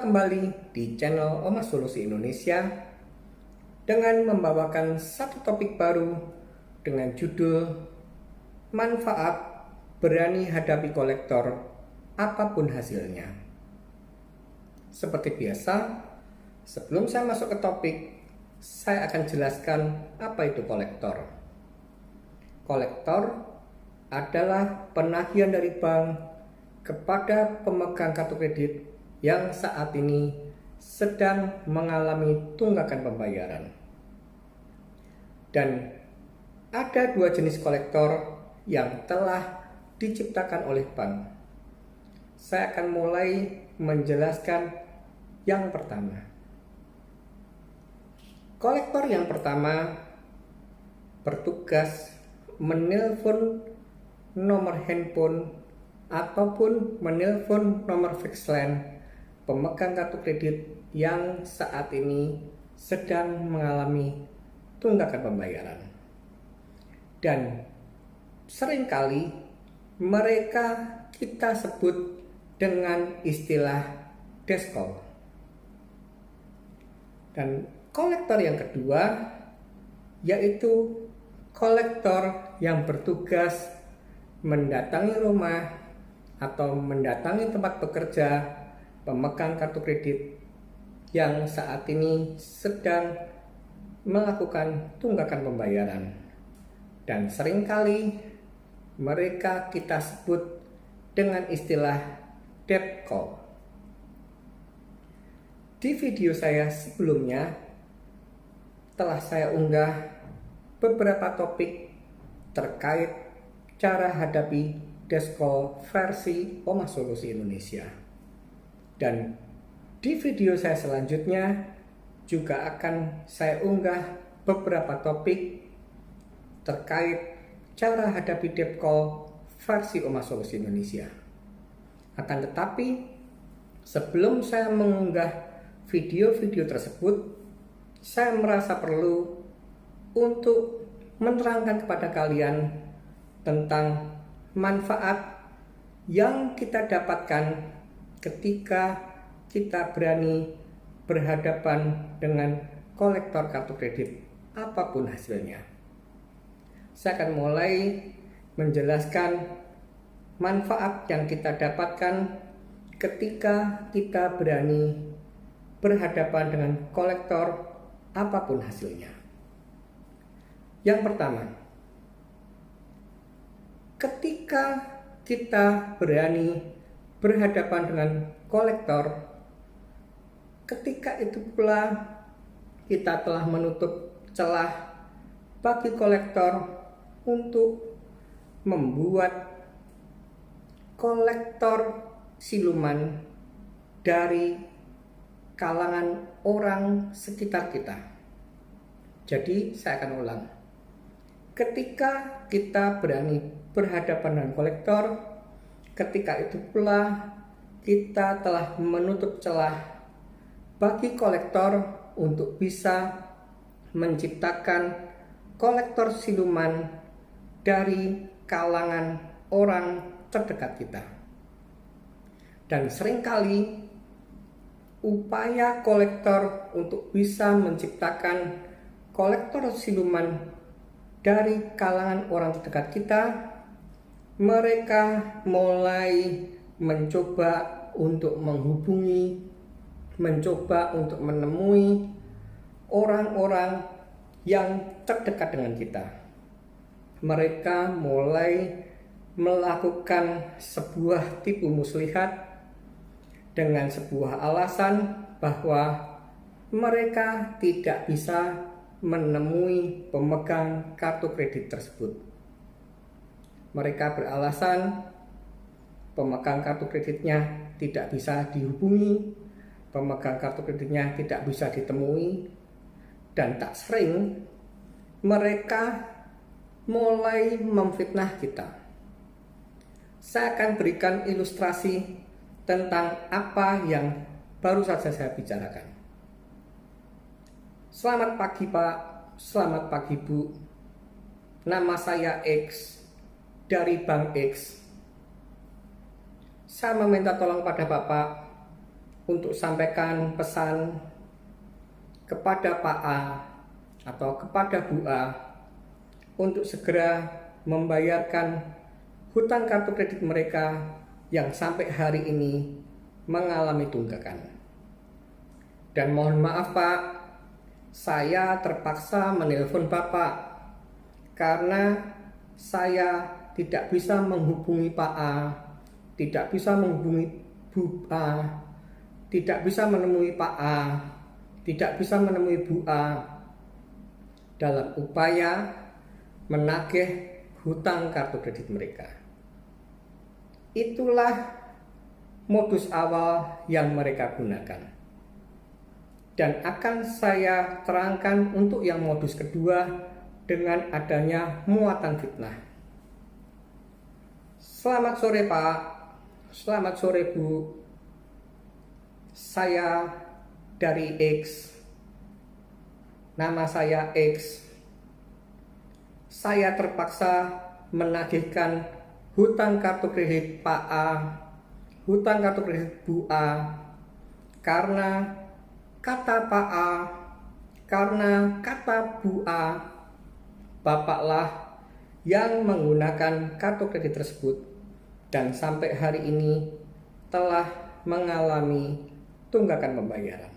kembali di channel Oma Solusi Indonesia dengan membawakan satu topik baru dengan judul Manfaat Berani Hadapi Kolektor Apapun Hasilnya. Seperti biasa, sebelum saya masuk ke topik, saya akan jelaskan apa itu kolektor. Kolektor adalah penagihan dari bank kepada pemegang kartu kredit yang saat ini sedang mengalami tunggakan pembayaran. Dan ada dua jenis kolektor yang telah diciptakan oleh bank. Saya akan mulai menjelaskan yang pertama. Kolektor yang pertama bertugas menelpon nomor handphone ataupun menelpon nomor fixed line pemegang kartu kredit yang saat ini sedang mengalami tunggakan pembayaran. Dan seringkali mereka kita sebut dengan istilah desk call. Dan kolektor yang kedua yaitu kolektor yang bertugas mendatangi rumah atau mendatangi tempat bekerja pemegang kartu kredit yang saat ini sedang melakukan tunggakan pembayaran. Dan seringkali mereka kita sebut dengan istilah debt call. Di video saya sebelumnya telah saya unggah beberapa topik terkait cara hadapi desk call versi Oma Solusi Indonesia. Dan di video saya selanjutnya juga akan saya unggah beberapa topik terkait cara hadapi debt call versi Oma Solusi Indonesia. Akan tetapi sebelum saya mengunggah video-video tersebut, saya merasa perlu untuk menerangkan kepada kalian tentang manfaat yang kita dapatkan ketika kita berani berhadapan dengan kolektor kartu kredit apapun hasilnya. Saya akan mulai menjelaskan manfaat yang kita dapatkan ketika kita berani berhadapan dengan kolektor apapun hasilnya. Yang pertama, ketika kita berani berhadapan dengan kolektor, ketika itu pula kita telah menutup celah bagi kolektor untuk membuat kolektor siluman dari kalangan orang sekitar kita. Jadi saya akan ulang. Ketika kita berani berhadapan dengan kolektor, ketika itu pula kita telah menutup celah bagi kolektor untuk bisa menciptakan kolektor siluman dari kalangan orang terdekat kita. Dan seringkali upaya kolektor untuk bisa menciptakan kolektor siluman dari kalangan orang terdekat kita, mereka mulai mencoba untuk menghubungi, mencoba untuk menemui orang-orang yang terdekat dengan kita. Mereka mulai melakukan sebuah tipu muslihat dengan sebuah alasan bahwa mereka tidak bisa menemui pemegang kartu kredit tersebut. Mereka beralasan pemegang kartu kreditnya tidak bisa dihubungi, pemegang kartu kreditnya tidak bisa ditemui, dan tak sering mereka mulai memfitnah kita. Saya akan berikan ilustrasi tentang apa yang baru saja saya bicarakan. Selamat pagi Pak, selamat pagi Bu. Nama saya X dari Bank X. Saya meminta tolong pada Bapak untuk sampaikan pesan kepada Pak A atau kepada Bu A untuk segera membayarkan hutang kartu kredit mereka yang sampai hari ini mengalami tunggakan. Dan mohon maaf Pak, saya terpaksa menelpon Bapak karena saya tidak bisa menghubungi Pak A, tidak bisa menghubungi Bu A, tidak bisa menemui Pak A, tidak bisa menemui Bu A dalam upaya menagih hutang kartu kredit mereka. Itulah modus awal yang mereka gunakan. Dan akan saya terangkan untuk yang modus kedua dengan adanya muatan fitnah. Selamat sore Pak, selamat sore Bu. Saya dari X. Nama saya X. Saya terpaksa menagihkan hutang kartu kredit Pak A, hutang kartu kredit Bu A, karena kata Pak A, karena kata Bu A, Bapaklah yang menggunakan kartu kredit tersebut dan sampai hari ini telah mengalami tunggakan pembayaran.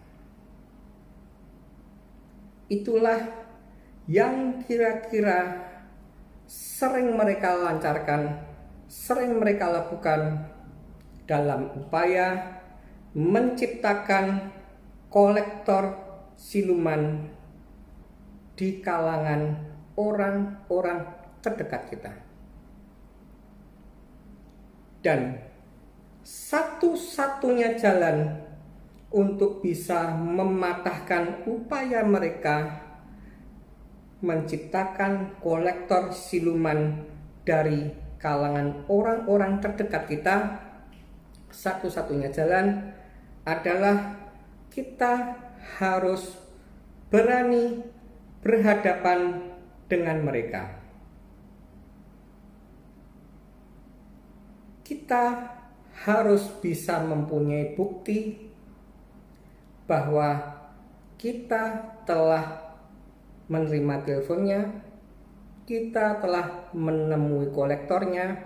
Itulah yang kira-kira sering mereka lancarkan, sering mereka lakukan dalam upaya menciptakan kolektor siluman di kalangan orang-orang terdekat kita. Dan satu-satunya jalan untuk bisa mematahkan upaya mereka menciptakan kolektor siluman dari kalangan orang-orang terdekat kita, satu-satunya jalan adalah kita harus berani berhadapan dengan mereka. Kita harus bisa mempunyai bukti bahwa kita telah menerima teleponnya, kita telah menemui kolektornya.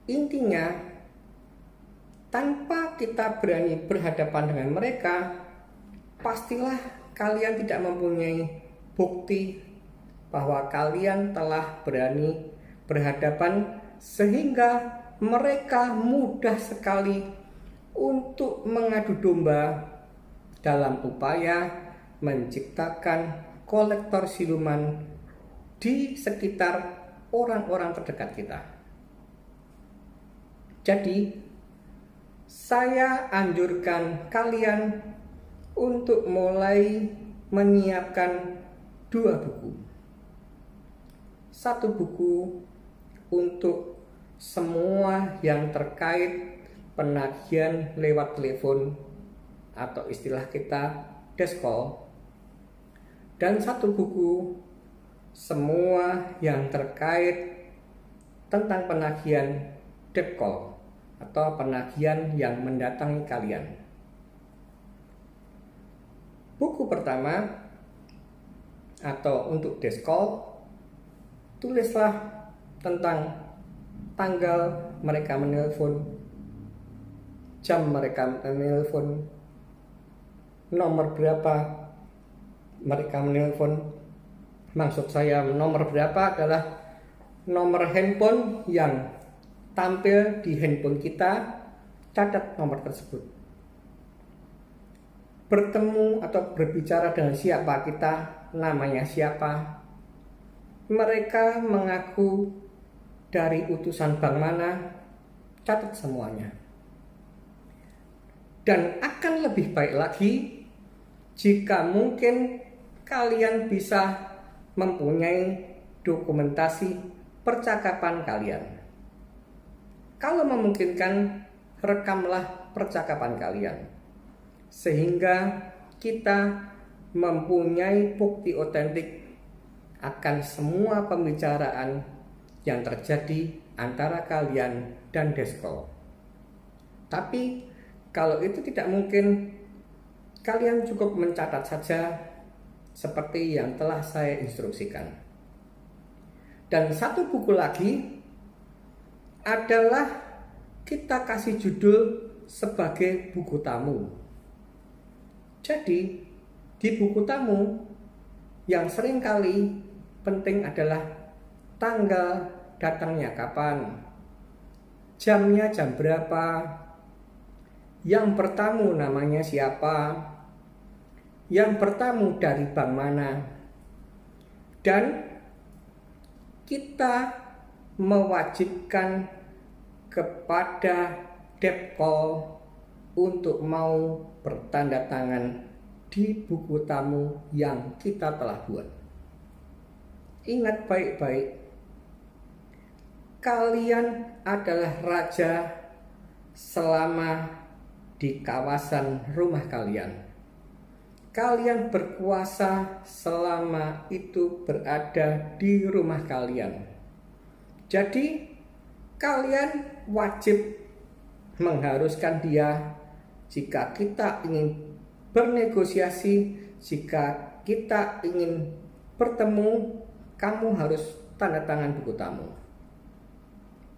Intinya, tanpa kita berani berhadapan dengan mereka, pastilah kalian tidak mempunyai bukti bahwa kalian telah berani berhadapan, sehingga mereka mudah sekali untuk mengadu domba dalam upaya menciptakan kolektor siluman di sekitar orang-orang terdekat kita. Jadi, saya anjurkan kalian untuk mulai menyiapkan 2 buku. 1 buku untuk semua yang terkait penagihan lewat telepon atau istilah kita desk call, dan 1 buku semua yang terkait tentang penagihan debt call atau penagihan yang mendatangi kalian. Buku pertama atau untuk desk call, tulislah tentang tanggal mereka menelpon, jam mereka menelpon, nomor berapa mereka menelpon. Maksud saya nomor berapa adalah nomor handphone yang tampil di handphone kita, catat nomor tersebut. Bertemu atau berbicara dengan siapa kita, namanya siapa, mereka mengaku dari utusan bank mana, catat semuanya. Dan akan lebih baik lagi jika mungkin kalian bisa mempunyai dokumentasi percakapan kalian. Kalau memungkinkan, rekamlah percakapan kalian, sehingga kita mempunyai bukti otentik akan semua pembicaraan yang terjadi antara kalian dan desk call. Tapi Kalau itu tidak mungkin, kalian cukup mencatat saja seperti yang telah saya instruksikan. Dan satu buku lagi adalah kita kasih judul sebagai buku tamu. Jadi di buku tamu yang seringkali penting adalah tanggal datangnya kapan, jamnya jam berapa, yang bertamu namanya siapa, yang bertamu dari bank mana, dan kita mewajibkan kepada debt call untuk mau bertanda tangan di buku tamu yang kita telah buat. Ingat baik-baik, kalian adalah raja selama di kawasan rumah kalian. Kalian berkuasa selama itu berada di rumah kalian. Jadi kalian wajib mengharuskan dia jika kita ingin bernegosiasi, jika kita ingin bertemu, kamu harus tanda tangan buku tamu.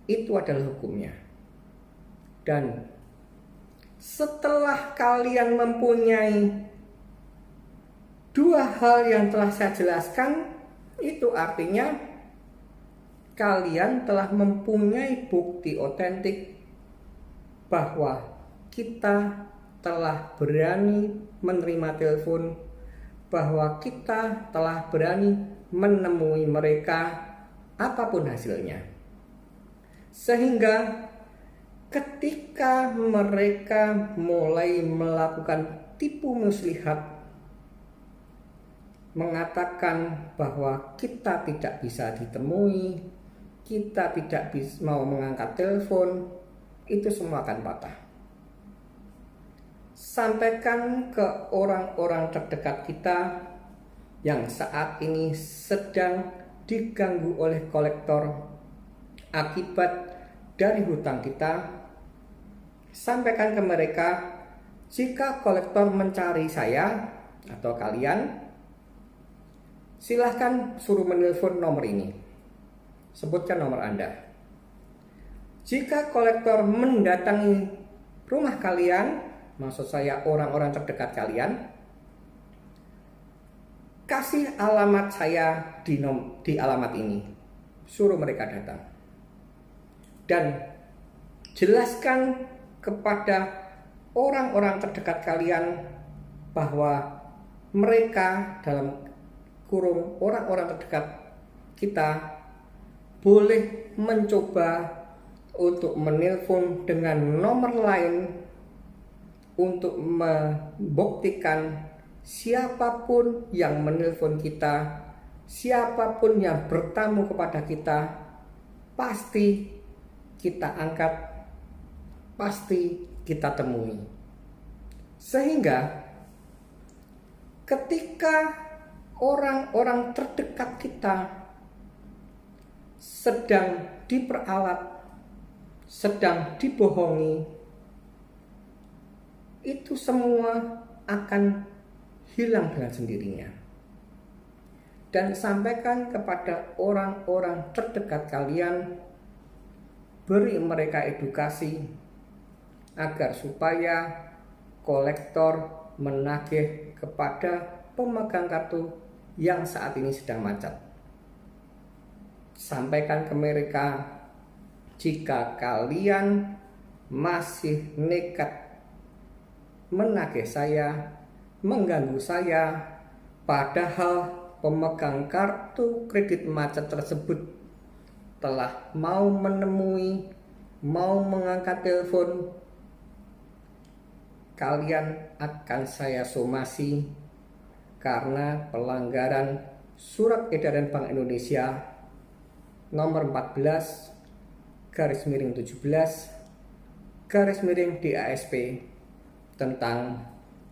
Itu adalah hukumnya. Dan setelah kalian mempunyai dua hal yang telah saya jelaskan, itu artinya kalian telah mempunyai bukti otentik bahwa kita telah berani menerima telepon, bahwa kita telah berani menemui mereka apapun hasilnya. Sehingga ketika mereka mulai melakukan tipu muslihat, mengatakan bahwa kita tidak bisa ditemui, kita tidak mau mengangkat telepon, itu semua akan patah. Sampaikan ke orang-orang terdekat kita yang saat ini sedang diganggu oleh kolektor akibat dari hutang kita. Sampaikan ke mereka, jika kolektor mencari saya atau kalian, silahkan suruh menelpon nomor ini. Sebutkan nomor Anda. Jika kolektor mendatangi rumah kalian, maksud saya orang-orang terdekat kalian, kasih alamat saya di alamat ini. Suruh mereka datang. Dan jelaskan kepada orang-orang terdekat kalian bahwa mereka, dalam kurung orang-orang terdekat kita, boleh mencoba untuk menelpon dengan nomor lain untuk membuktikan siapapun yang menelpon kita, siapapun yang bertamu kepada kita, pasti kita angkat, pasti kita temui. Sehingga ketika orang-orang terdekat kita sedang diperalat, sedang dibohongi, itu semua akan hilang dengan sendirinya. Dan sampaikan kepada orang-orang terdekat kalian, beri mereka edukasi agar supaya kolektor menagih kepada pemegang kartu yang saat ini sedang macet. Sampaikan ke mereka, jika kalian masih nekat menagih saya, mengganggu saya, padahal pemegang kartu kredit macet tersebut telah mau menemui, mau mengangkat telepon, kalian akan saya somasi karena pelanggaran Surat Edaran Bank Indonesia nomor 14/17/DASP tentang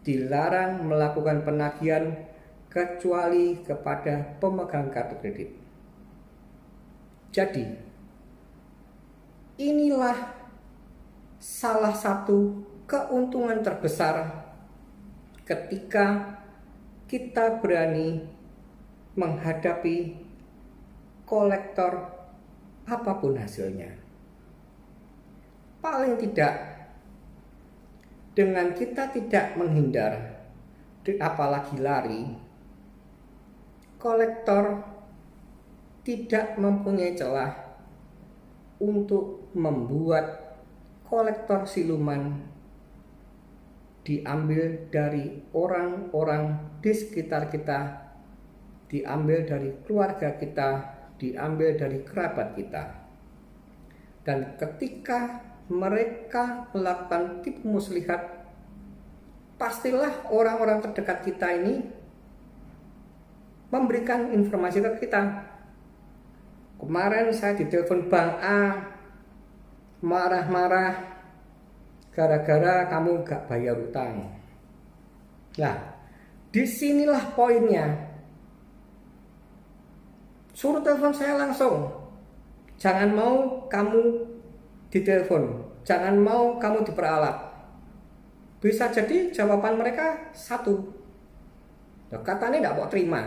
dilarang melakukan penagihan kecuali kepada pemegang kartu kredit. Jadi, inilah salah satu keuntungan terbesar ketika kita berani menghadapi kolektor apapun hasilnya. Paling tidak, dengan kita tidak menghindar, apalagi lari, kolektor tidak mempunyai celah untuk membuat kolektor siluman diambil dari orang-orang di sekitar kita, diambil dari keluarga kita, diambil dari kerabat kita. Dan ketika mereka melakukan tipu muslihat, pastilah orang-orang terdekat kita ini memberikan informasi ke kita. Kemarin saya ditelepon Bang A, marah-marah gara-gara kamu gak bayar utang. Nah, disinilah poinnya. Suruh telepon saya langsung. Jangan mau kamu ditelepon, jangan mau kamu diperalat. Bisa jadi jawaban mereka satu, katanya tidak mau terima.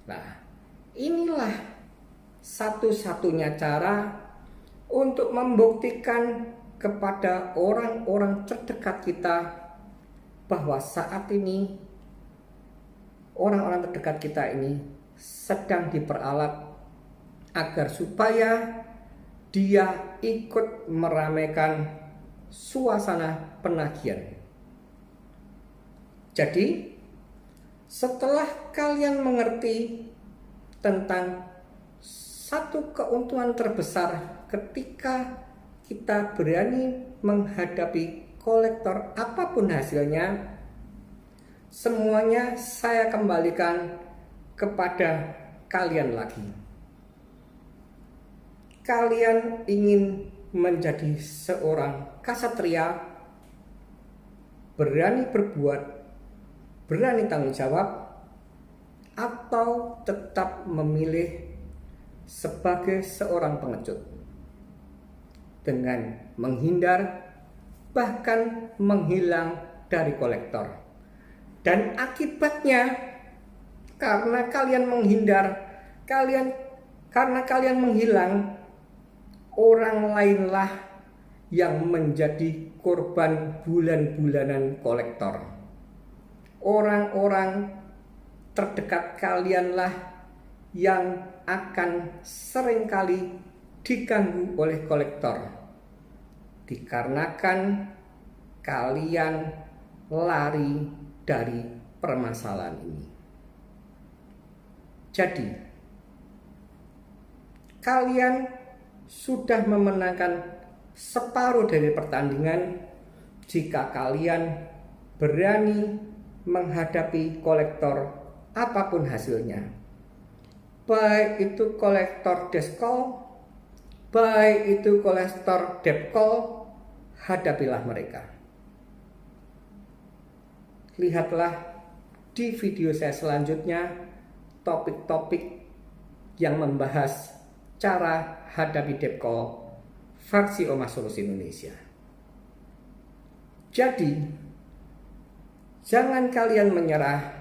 Nah, inilah satu-satunya cara untuk membuktikan kepada orang-orang terdekat kita bahwa saat ini orang-orang terdekat kita ini sedang diperalat agar supaya dia ikut meramaikan suasana penagihan. Jadi, setelah kalian mengerti tentang satu keuntungan terbesar ketika kita berani menghadapi kolektor apapun hasilnya, semuanya saya kembalikan kepada kalian lagi. Kalian ingin menjadi seorang ksatria, berani berbuat, berani tanggung jawab, atau tetap memilih sebagai seorang pengecut dengan menghindar, bahkan menghilang dari kolektor. Dan akibatnya, karena kalian menghindar, karena kalian menghilang, orang lainlah yang menjadi korban bulan-bulanan kolektor. Orang-orang terdekat kalianlah yang akan seringkali diganggu oleh kolektor, dikarenakan kalian lari dari permasalahan ini. Jadi, kalian sudah memenangkan separuh dari pertandingan jika kalian berani menghadapi kolektor apapun hasilnya. Baik itu kolektor deskol, baik itu kolektor depkol, hadapilah mereka. Lihatlah di video saya selanjutnya topik-topik yang membahas cara hadapi depkol fraksi Ormas Solusi Indonesia. Jadi, jangan kalian menyerah,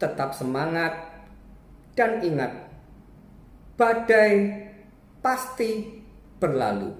tetap semangat, dan ingat, badai pasti berlalu.